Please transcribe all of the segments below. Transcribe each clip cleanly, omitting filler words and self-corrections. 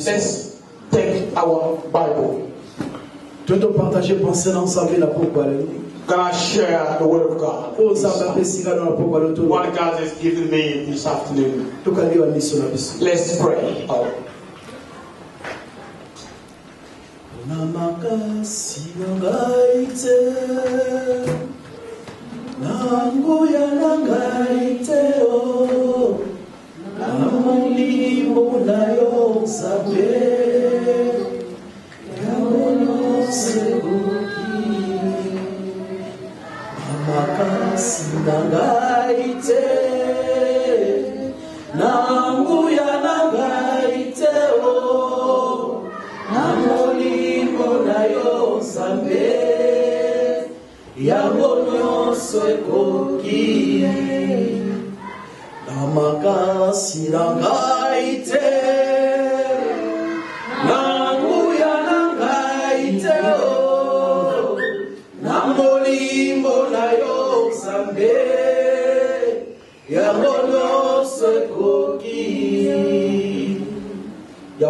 Let's take our Bible. Can I share the word of God? What God has given me this afternoon. Let's pray.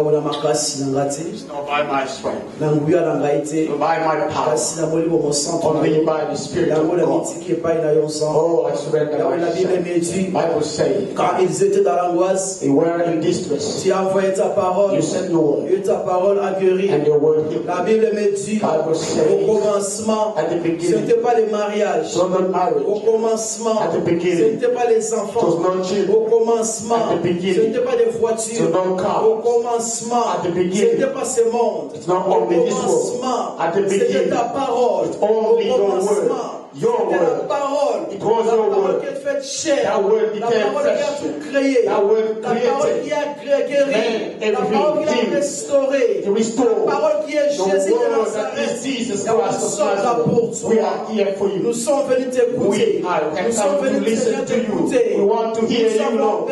It's not by my strength, not by my power, only by the Spirit of God. Oh, I surrender myself. The Bible says, quand ils étaient dans l'angoisse, they were in distress. Tu as envoyé ta parole, you sent your word, et ta parole a guéri. And your word healed. La Bible me dit, au commencement, ce n'était pas les mariages. Au commencement, ce n'était pas les enfants. Au commencement, ce n'était pas des voitures. Au commencement, ce n'était pas ce monde. Au commencement, c'était ta parole. Au commencement, your c'était word. la parole. It was your word. Qui est faite chair. That word La became parole qui a flesh. tout créé. That word La parole qui a guéri. La parole qui a restauré. La parole qui est Jésus de Nazareth. We are here for you. Nous sommes venus t'écouter. Nous sommes venus t'écouter. We want to hear you, Lord.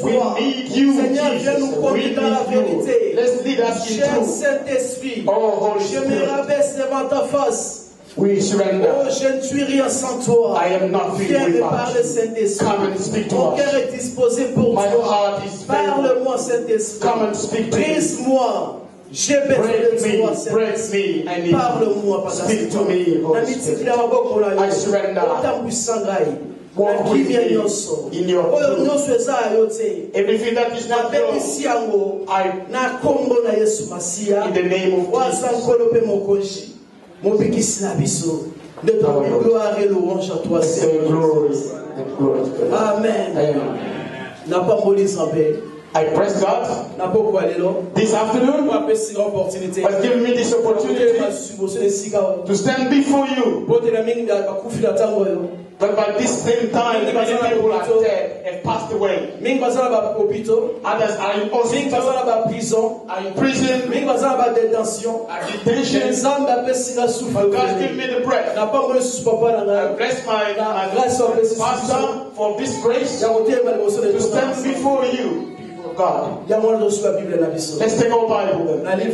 We need you, Seigneur, viens nous conduire dans la vérité. Let's lead us in Cher truth. Saint-Esprit, Oh, Holy je me Spirit. rabaisse devant ta face. We surrender. Oh, je ne suis rien sans toi. I am nothing Viens me without parler, you. Saint-Esprit. Come and speak to Mon us. cœur est disposé pour My toi. heart is filled. Parle-moi, Saint-Esprit. Come and speak to me. Brise-moi. J'ai besoin de toi, Seigneur. Parle-moi, Speak to me, Holy Spirit. I surrender. Walk with me in your truth. Everything that is not yours, in the name of Jesus. De ton gloire et louange à toi, Seigneur. Amen. I praise God this afternoon has given me this opportunity to stand before you. But by this same time, many people are dead and passed away. Others are in hospital, are in prison, are detention. But God give me the breath. I bless my pastor for this grace to stand before you. God. Let's take our Bible then. In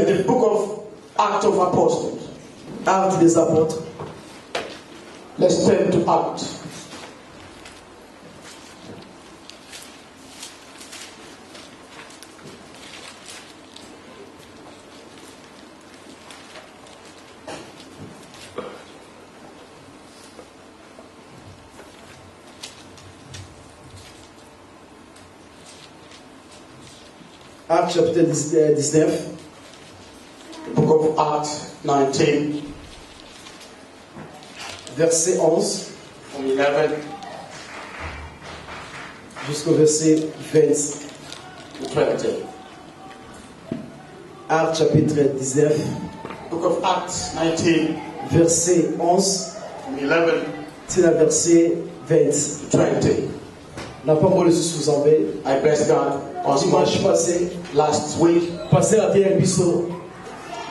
the book of Acts of Apostles. Actes des Apôtres. Let's turn to Acts. Actes chapitre 19. The book of Acts 19. Verset 11. From 11. Jusqu'au verset 20. 20. Actes chapitre 19. Book of Acts 19. Verset 11. From 11. C'est le verset 20. 20. N'a pas encore le sous enlevé. I bless God. Dimanche passé, last week, pasteur a dit un biseau.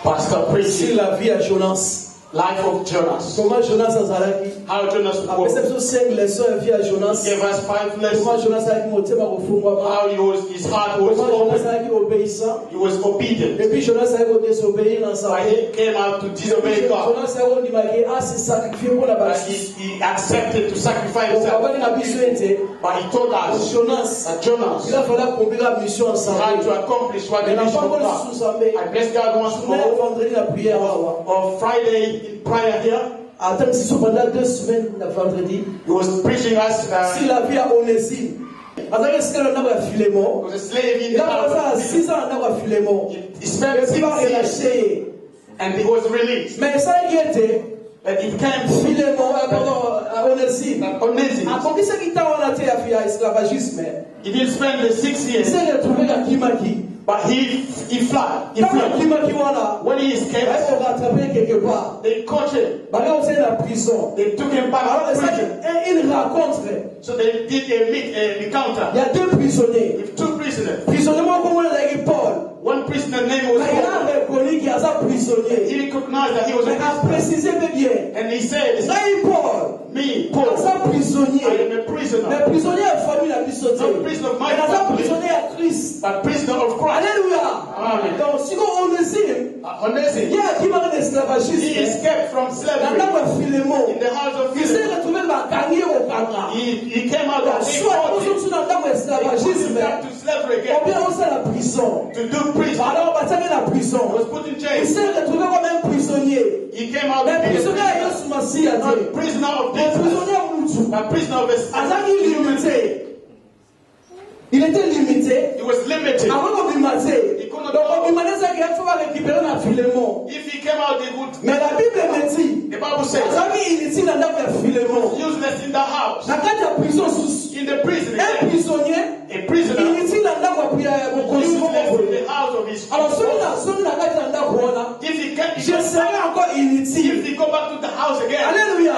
Pastor preaching la vie à Jonas. Life of Jonas. Comment Jonas a zalaki? How Jonas was. Après cette 5 leçons la vie à Jonas. Gave us 5 lessons. Comment Jonas a monté ma refoulement. How his heart was open. Jonas a obéissant. He was obedient. Et puis Jonas a désobéi dans sa vie. He came out to disobey God. Jonas a dit ah c'est sacrifié pour la base. He accepted to sacrifice himself. But he told us Jonas. Jonas. Il a fallu accomplir la mission ensemble. Tried to accomplish what the mission of God. I bless God once more. On Friday in prayer here. Attends, si pendant 2 semaines, le vendredi, he was preaching us. Si la vie à Onésime. Attends, c'est le nom de Philémon. Was a slave in il a passé 6 ans à Philémon. He spent 6 years and he was released. Mais ça y était. And it came Philémon, Onésime. Onésime. A combien ça qui t'a on a été à esclavagisme? He didn't spend the 6 years. Il s'est retrouvé à Kimaki. But he fled. When he escaped, they caught him. They took him back to prison. So they did a encounter. Il y a 2 prisonniers. With 2 prisoners. Paul. One prisoner name was Paul. He recognized that he was a prisoner. And he said, me, Paul, I am a prisoner. Not prisoner of my family, but prisoner of Christ. Alléluia. Amen. Donc, si on Onésime, he escaped from slavery in the house of Philemon. He came out of back to slavery again. To do prison. Was put in jail. He came out of prison. Not prisoner of Jesus, but prisoner of his. Il était limité. He was limited. Avant d'oblimater. Donc oblimater qu'il faut récupérer dans Philémon. If he came out, they would. Mais la Bible me dit. The Bible says. Il dans la Philémon. Useless in the house. La carte de prison in the prison. Un prisonnier. A prisoner. Il dans la useless in the house of his. Alors celui la carte dans la if he can, je serai encore inutile. If he go back to the house again. Alléluia.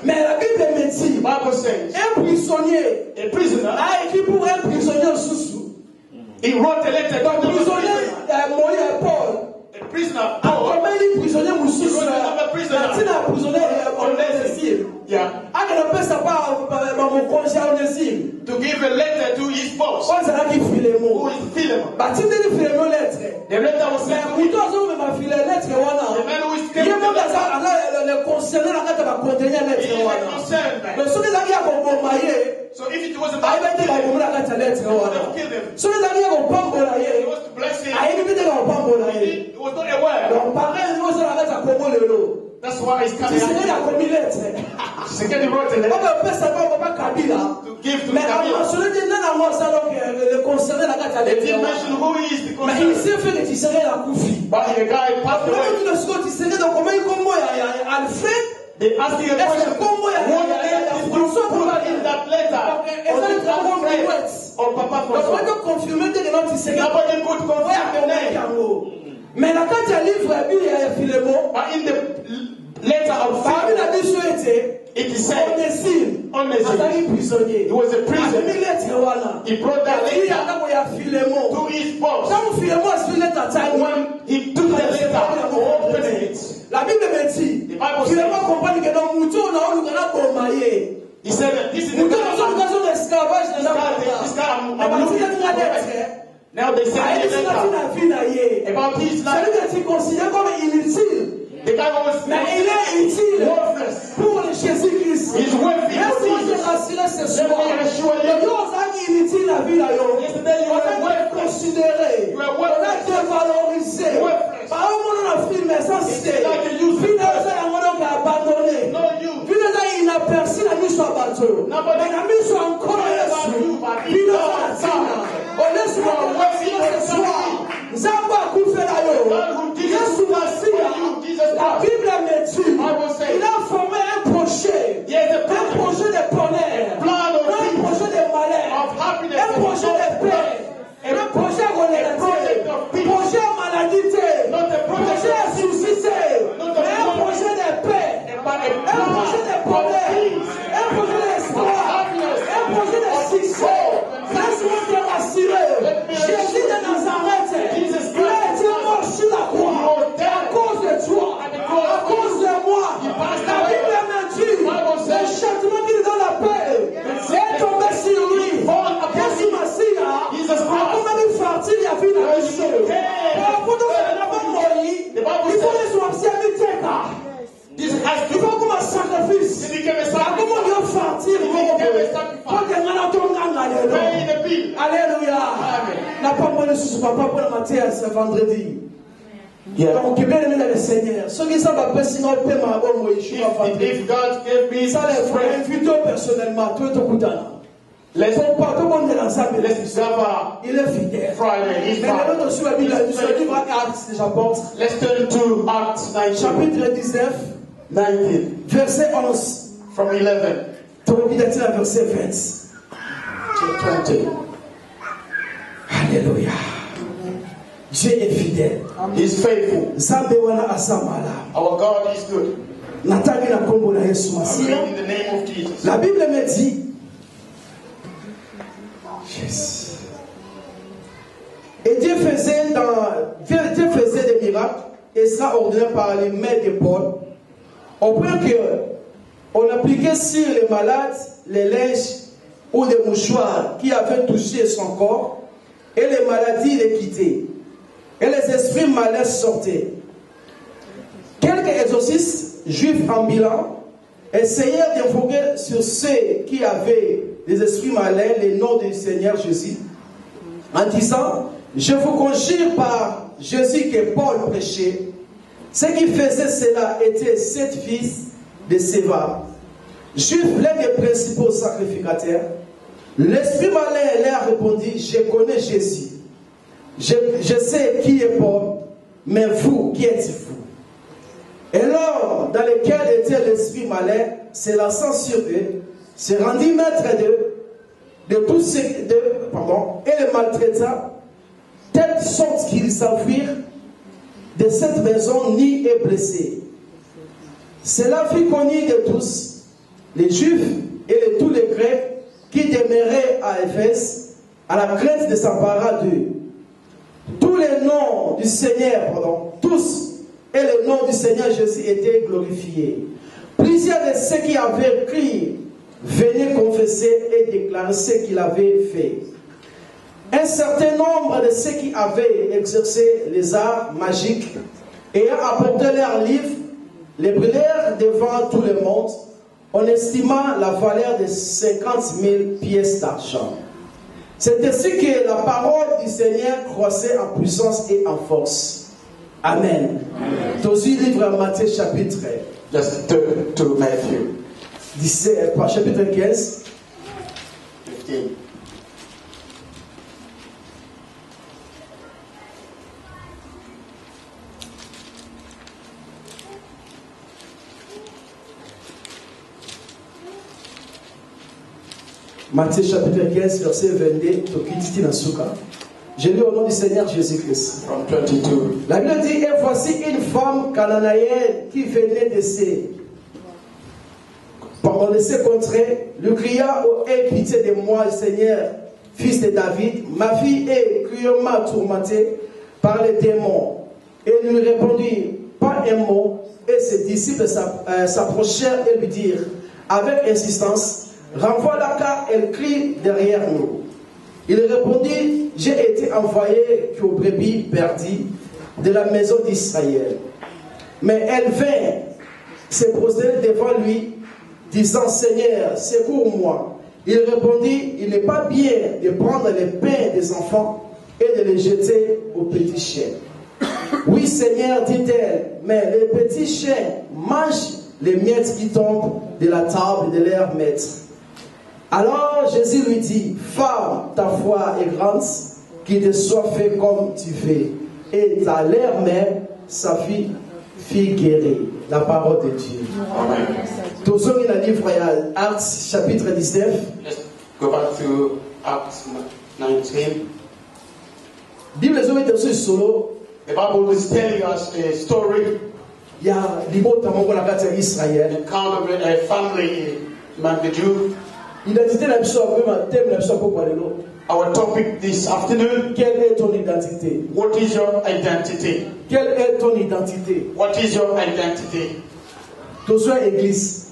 Mais la Bible me dit. Bible says. Un prisonnier. A prisoner. A écrit pour un prisonnier sous. He wrote a letter to the prisonnier Paul. A prisoner Paul. Combien prisonnier sous? Another prisoner. Un prisonnier Onésime. Yeah. I can pass mon congé Onésime. To give a letter to his boss. Who is Philemon? But if they Philemon letter. The letter was sent to him. The man who is le concernant la carte So if it was about to kill him, he would have killed him. If it was to bless him, he was not aware. That's why he's coming out. Sekedi wrote a letter to give to Kabila. They didn't mention who he is because but the guy passed away. They asked him a question. What did you put in that letter? Or Papa for nobody could confirm the name. But in the letter of Philemon, it is said on the scene, he was a prisoner. He brought that letter to his boss. When he took the letter, opened it. La Bible me dit, Philemon comprend que dans mouton na on kana bomaye. He said that this is the esclavage de la now they say about his life. The guy was worthless. Pour Jésus-Christ. He's worthless. La Bible me dit, il a formé un projet de bonheur, un projet de malheur, un projet de paix, un projet de projet maladie, projet suscité, un projet de paix, un projet de bonheur, un projet d'espoir, un projet de succès. Laisse-moi te rassurer, Jésus de Nazareth, il a été mort sur la croix à cause de toi. À cause de moi, la Bible me dit, le châtiment qui lui donne la paix est tombé sur lui. Jésus Messie a comment lui faire-t-il la vie de Dieu? Pour nous faire d'abord mourir, il faut les soigner à mi-teka. Il faut comme un sacrifice. Comment lui faire-t-il Alléluia. N'a pas bonne sous papa pour la matière ce vendredi. Donc, bien aimé dans le Seigneur. Ce qui ça va passer dans le paiement, if God gave me ça les frères, invite personnellement, tout est au bout d'un. Les gens partout au monde de l'ensemble, il est fidèle. Maintenant, nous sommes sur le livre Actes des Apôtres. Let's turn to Acts 19. Chapitre 19, verset 11. From 11. Tu vas lire le verset 20. 20. Alléluia. Dieu est fidèle. He is faithful. Our God is good. I'm reading the name of Jesus. La Bible me dit, et Dieu faisait des miracles extraordinaires par les mains de Paul, au point qu'on appliquait sur les malades les linges ou les mouchoirs qui avaient touché son corps, et les maladies les quittaient. Et les esprits malins sortaient. Quelques exorcistes juifs ambulants essayèrent d'invoquer sur ceux qui avaient des esprits malins le nom du Seigneur Jésus, en disant, je vous conjure par Jésus que Paul prêchait. Ceux qui faisaient cela étaient 7 fils de Séva, juifs, l'un des principaux sacrificateurs. L'esprit malin leur répondit, je connais Jésus. Je sais qui est Paul, mais vous, qui êtes-vous? Et l'homme dans lequel était l'esprit malin, se lançant sur eux, se rendit maître de tous ces et le maltraita, telle sorte qu'ils s'enfuirent de cette maison nus et blessés. Cela fut connu de tous, les Juifs et de tous les Grecs qui demeuraient à Éphèse, à la crainte de s'emparer d'eux. Tous les noms du Seigneur, tous et le nom du Seigneur Jésus étaient glorifiés. Plusieurs de ceux qui avaient crié venaient confesser et déclarer ce qu'il avait fait. Un certain nombre de ceux qui avaient exercé les arts magiques ayant apporté leurs livres les brûlèrent devant tout le monde, en estimant la valeur de 50 000 pièces d'argent. C'est ainsi que la parole du Seigneur croissait en puissance et en force. Amen. Aussi, livre à Matthieu chapitre. Just to Matthew. Chapitre 15. 15. Matthieu chapitre 15, verset 22. Je lis au nom du Seigneur Jésus-Christ. From 22. La Bible dit, et voici une femme cananéenne qui venait de ses contrées, lui cria, oh, aie pitié de moi, Seigneur, fils de David, ma fille est cruellement tourmentée par les démons. Et il lui répondit, pas un mot, et ses disciples s'approchèrent et lui dirent, avec insistance, renvoie-la car elle crie derrière nous. Il répondit, j'ai été envoyé qu'aux brebis perdues de la maison d'Israël. Mais elle vint se poser devant lui, disant, Seigneur, secours-moi. Il répondit, il n'est pas bien de prendre les pains des enfants et de les jeter aux petits chiens. Oui, Seigneur, dit-elle, mais les petits chiens mangent les miettes qui tombent de la table de leur maître. Alors Jésus lui dit, femme, ta foi est grande, qu'il te soit fait comme tu veux. Et à l'heure même, sa fille guérie. La parole de Dieu. Amen. Toujours dans le livre Actes chapitre 19. Let's go back to Acts 19. Bible est solo. The Bible is telling us a story. Il y a l'imota mongo la kati Israël. The account of a family among the Jews. Identité la biso vraiment thème la biso pour parler. Our topic this afternoon. Quelle est ton identité? What is your identity? Quelle est ton identité? What is your identity? Tous église.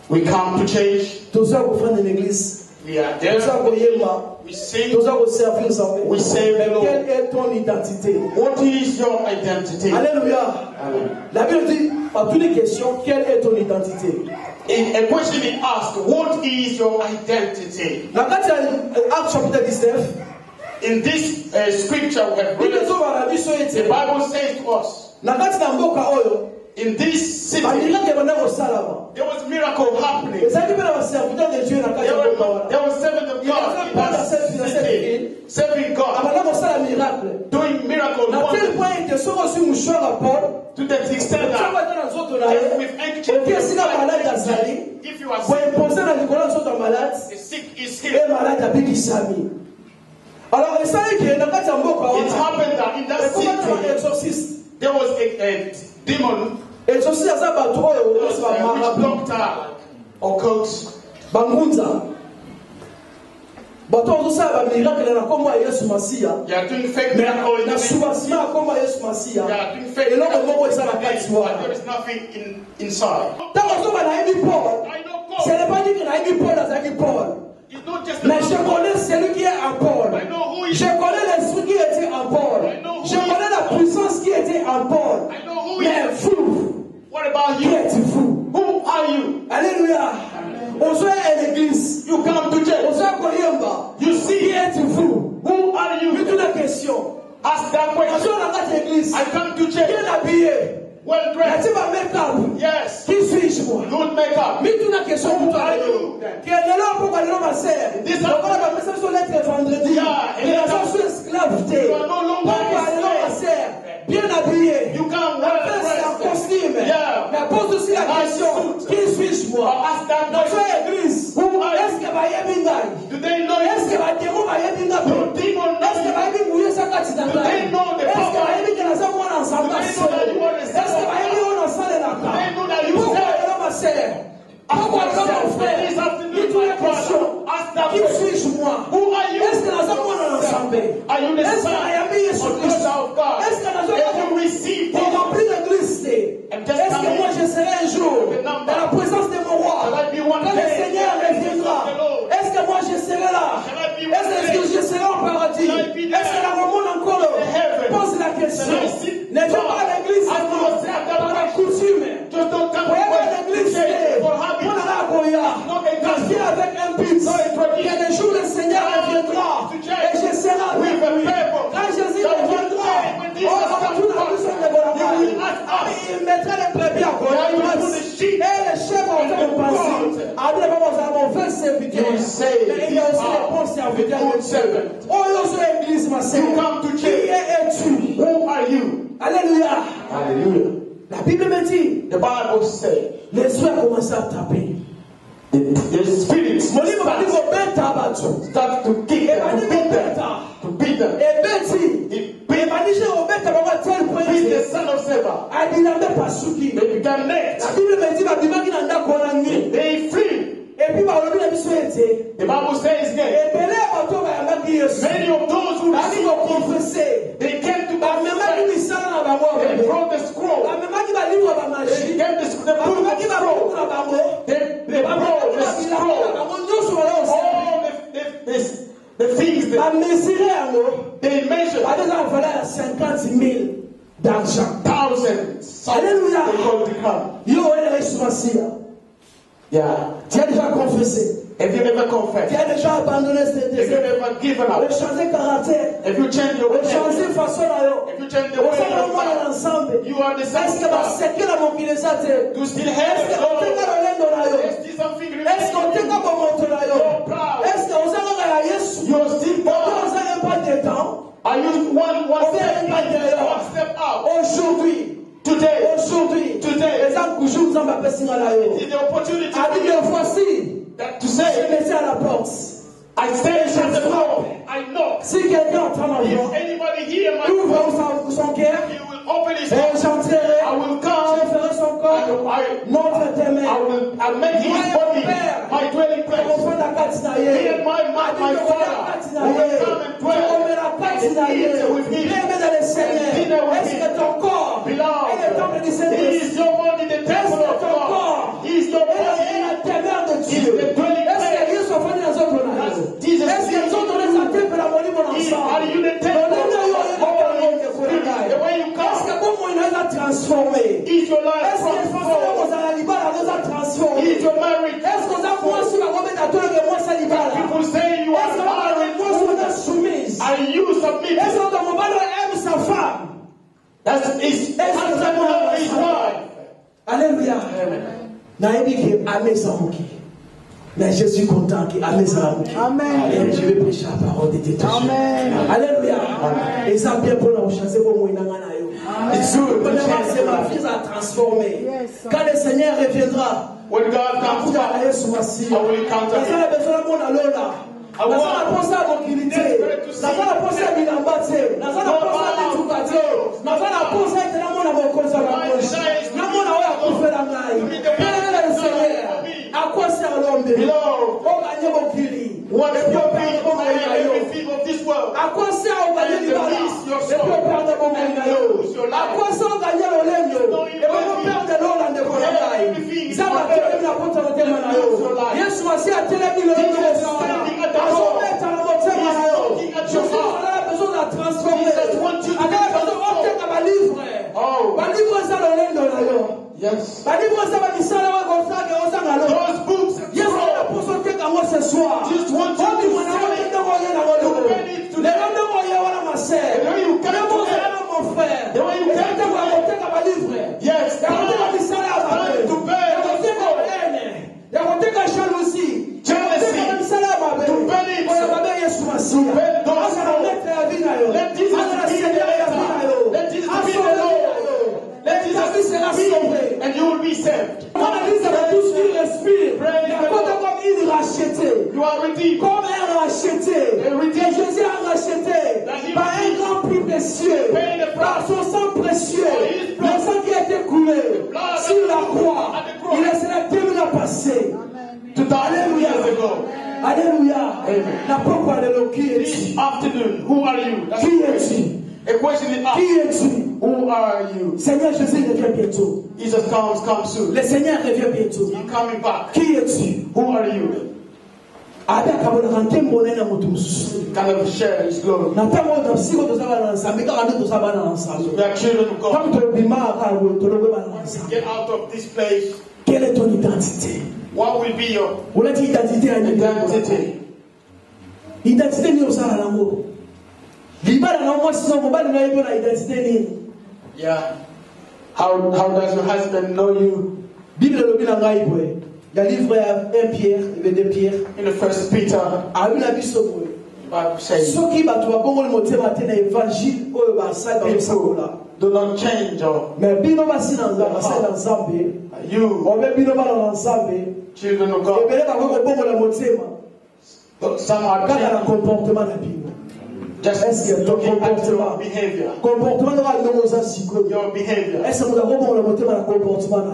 We come to church. Tous offrande une église. We are there. We sing. We serve the Lord. Quelle est ton identité? What is your identity? Alléluia. Amen. La Bible dit à toutes les questions, quelle est ton identité? A question is asked, what is your identity? La Actes chapitre 19. In this scripture we have read, the Bible says to us, in this city, there was miracle happening. There was servants of God in that city, serving God, doing miracles. To the extent that with handkerchiefs, if you are sick, the sick is healed. Alors, it happened that in that city there was a demon, which doctor or coach, Bangunza. Bato osala ba miracle na kombo ya Yesu Masiya. You are doing fake miracles. Na subasima kombo ya Yesu Masiya. You are doing fake miracles. There is nothing inside. Tango soba na ebi Paul. I know Paul. Ce n'est pas dit que na ebi Paul azaki Paul. It's not just mais je connais celui qui est en Paul. I know who je connais l'esprit qui était en Paul. Je connais la puissance qui était en Paul. I know who mais vous, what about you? Qui êtes-vous? Who are you? Alléluia. On soit à l'église. You come to church. On soit à Koyemba. You see. Qui êtes-vous? Who are you? Mais toute la question. Ask that question. On soit dans l'église. I come to church. Bien habillé. Well dressed. Yes. Qui suis-je moi? Good makeup. Mais toute la question pour toi. Qui est là pour aller dans ma serre. This on va la message sur l'être vendredi. Et la chanson esclaveté. Pourquoi aller dans ma serre? Bien habillé. You come well dressed. En costume. Mais pose aussi la question. Qui suis-je moi? Dans une église. Est-ce que va y avoir do they know? Est-ce que va y avoir est-ce que va y avoir est-ce que va y avoir ensemble? Est-ce que va y avoir ensemble de la part? Pourquoi aller dans ma serre? Pourquoi aller dans mon frère? Dis-toi la question. Qui suis-je moi? Est-ce que nous avons ensemble? Est-ce que I am Jésus-Christ? Est-ce que nous avons pour remplir l'église? Est-ce que moi je serai un jour dans la présence de mon roi? Quand le Seigneur reviendra, est-ce que moi je serai là? Est-ce que je serai au paradis? Est-ce que la monde encore pose la question? Ne viens pas à l'église par la coutume. just don't come to l'église for having avec un but. Il y a des jours le Seigneur reviendra et je serai avec lui. Quand Jésus reviendra, il mettra les brebis à côté et les chefs vont penser. Après, nous avons 20 serviteurs, mais il y a aussi les bons serviteurs. Oh, l'église, ma sœur. Qui es-tu? Who are you? Alléluia. Alléluia. La Bible me dit, the Bible says, l'esprit a commencé à taper. The spirit start to kick them, to beat them. It beat the son of Seba. They began next. They flee. The Bible says again, many of those who received, they came to God. They brought the scroll. They gave the book of scroll. They brought the scroll. All the things they mentioned. Thousands. Alléluia. They called the crown. Yeah. Tu as déjà confessé. Have you ever confessed? Tu as déjà abandonné Have ce you désir. ever given up? Changer caractère. Have you changed your way? Changer façon là. Have you changed the way of life? You are the same. Est-ce que c'est que la mobilisation? You still have est-ce qu'on t'a donné là? Est-ce something est-ce qu'on t'a montré là? Est-ce que vous avez Jésus? You're still vous avez pas de temps? Are you one step out? Aujourd'hui. Today, les gens qui jouent ensemble à it is the opportunity to say, je me tiens à la porte. I stand at the door. I knock. Si quelqu'un entend ma voix, anybody hear my ouvre son cœur, he will open his et heart. j'entrerai, I will come. je ferai son corps, notre demeure. I make his body my dwelling place. He and my father will come and dwell and eat with me. Dinner with me. Beloved, he is your body, the temple of God. He is your body. He is the dwelling place. Jesus is are you the temple of God? The way you come is your life transformed. Is your marriage. People say you are married. Are you submitted? That's his husband love his wife. Alléluia. Mais je suis content qu'il a mis ça. Amen. Et je vais prêcher la parole de Dieu. Amen. Alléluia. Et ça bien pour nous chasser pour moi. C'est ma vie à transformer. Quand le Seigneur reviendra, when God comes back, I will counter him. À quoi sert l'homme de Dieu? What is your pain for everything of this world? À quoi sert au gagner du balai? Et pour perdre mon gagnant. À quoi sert au gagner le lèvre? Et pour perdre l'eau de Konaï. Ça va faire la porte de Témanaï. Yes, voici à Télébi le lèvre. Je suis là, besoin de la transformer. Alors, besoin de ma livre. Ma livre, ça le lèvre. Yes. Those books. Yes, ce soir. Just want to mon frère. Yes. And you will be saved. You are redeemed. Comme un racheté. Jésus a racheté par un grand prix précieux, par son sang précieux, le sang qui a été coulé sur la croix. Il a cela 2000 ans passés. Alléluia. Alléluia. La pourquoi de qui es-tu? This afternoon, who are you? Qui es-tu? A question is asked. Qui es-tu? Who are you? Seigneur Jésus revient bientôt. Jesus comes soon. Le Seigneur revient bientôt. He's coming back. Qui es-tu? Who are you? Kind of share his glory. We are children of God. Get out of this place. Quelle est ton identité? What will be your identity? Identité ni osala nango. Libala na moi sinon mobali na yebo na identité ni. Yeah. How does your husband know you? Bible lobi na ngai boye. Ya livre ya 1 Pierre, et 2 Pierre. In the first Peter. Abi na biso boye. Soki bato ba bongo motema te na évangile oyo ba sala ba sakola. Do not change or. Mais bino basi na nzambe. You. Obe bino ba na nzambe. Children of God. Ebele ba ko bongo la motema. Some are kaka comportement na bino. Just est-ce que ton comportement, behavior. Comportement na ndoza siko. Your behavior. Est-ce que mo bongo la motema na comportement na.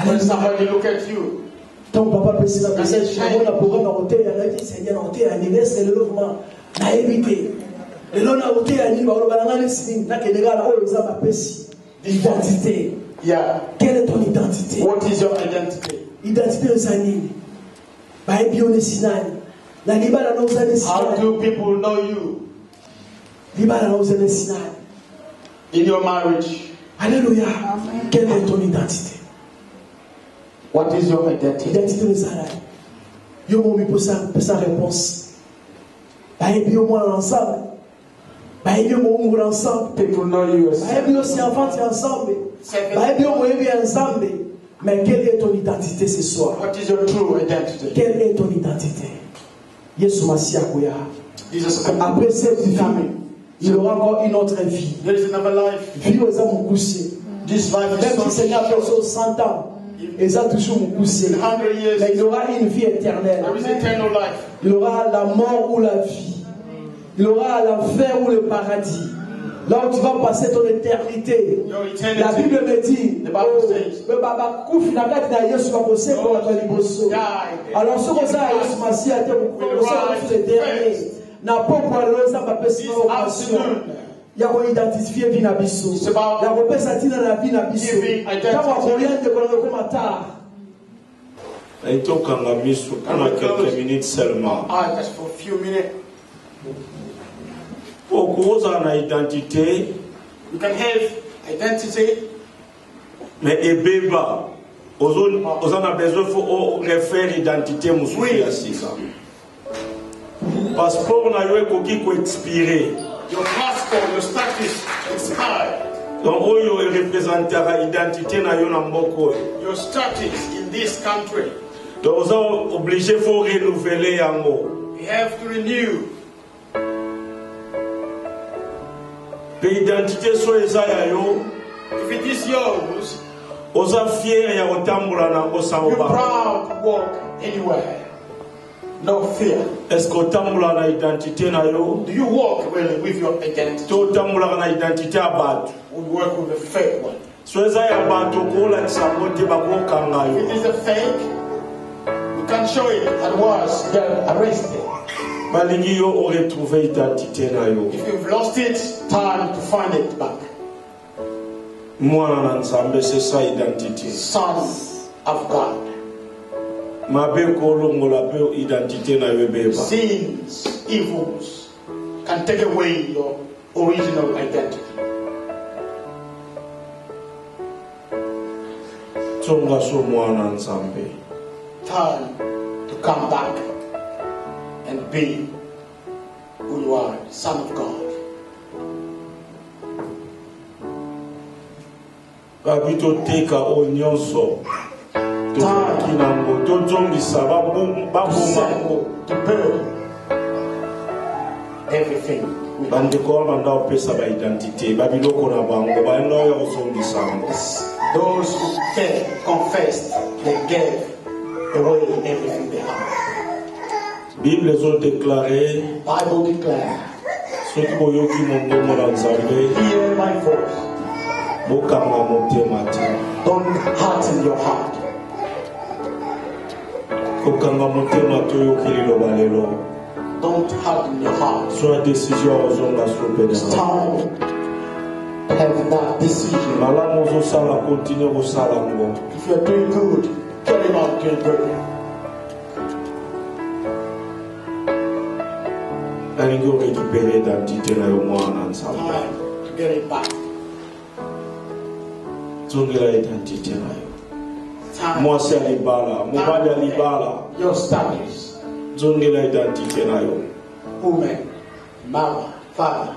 When somebody look at you. Ton papa peut se la passer chez moi pour un hôtel à la vie Seigneur hôtel à l'université le logement na éviter. Le lona hôtel à ni ba lo balanga le signe na kenega na o za ba pesi. Identité. Yeah. Quelle est ton identité? What is your identity? Identité zanini. How do people know you? In your marriage. Alléluia. Quelle est ton identité? What is your identity? Identité de Sarah. Yo momi pour sa réponse. Baïbi au moins ensemble. Baïbi au moins ensemble. People know you. Baïbi aussi enfant ensemble. Baïbi au moins ensemble. Mais quelle est ton identité ce soir? What is your true identity? Quelle est ton identité? Yesu Masia Koya. Après cette vie, il y aura encore une autre vie. There is another life. Vie aux hommes couchés. This life is même si le Seigneur fait 100 ans, ils ont toujours couché. Mais il y aura une vie éternelle. There is eternal life. Il y aura la mort ou la vie. Il y aura l'enfer ou le paradis. Là où tu vas passer ton éternité. La Bible me dit, alors ce que ça a été le dernier, n'a pas pour il y a identifié vie nabiso. Il y a représenté la vie nabiso. Quand on revient de quelques minutes seulement. Just for a few minutes. Pour cause en identité, you can have identity, mais ebeba, on a besoin de refaire l'identité musuya sika. Passeport na yo ekoki ko expiré. Your passport, your status expired. Donc oyo représentera identité na yo na mboko. Your status in this country. Donc on est obligé faut renouveler yango. You have to renew. L'identité soit ezaya yo. If it is yours, oza fier ya otambula na osa you're oba. proud to walk anywhere. No fear. Est-ce que otambula na identité na yo? Do you walk really with your identity? To otambula na identité abatu. We work with a fake one. So ezaya batu ko la kisabote bakoka ngayo. If it is a fake, you can show it and was arrested. Balingi yo o retrouver identité na yo. If you've lost it, time to find it back. Mwana na Nzambe c'est ça identité. Son of God. Mabe ko longola pe identité na yo beba. Sins, evils can take away your original identity. Tsonga so mwana Nzambe. Time to come back and be who you are, Son of God. Babito teka o nyonso. Kinango to zongisa babumako to burn everything. Bandeko banda opesa ba identité babiloko na bango banda yo zongisa. Those who confessed, they gave away everything they had. Bible ont déclaré, Bible declares, ceux qui ont hear my voice. Don't harden your heart. Don't harden your heart. It's time to have that decision. If you're doing good, carry on doing good. nalingi récupérer identité na yo mwana nzambe Time to get it back. zongela identité na yo Time. mwasi alibala mobali alibala Your status. zongela identité na yo Woman, mother, father.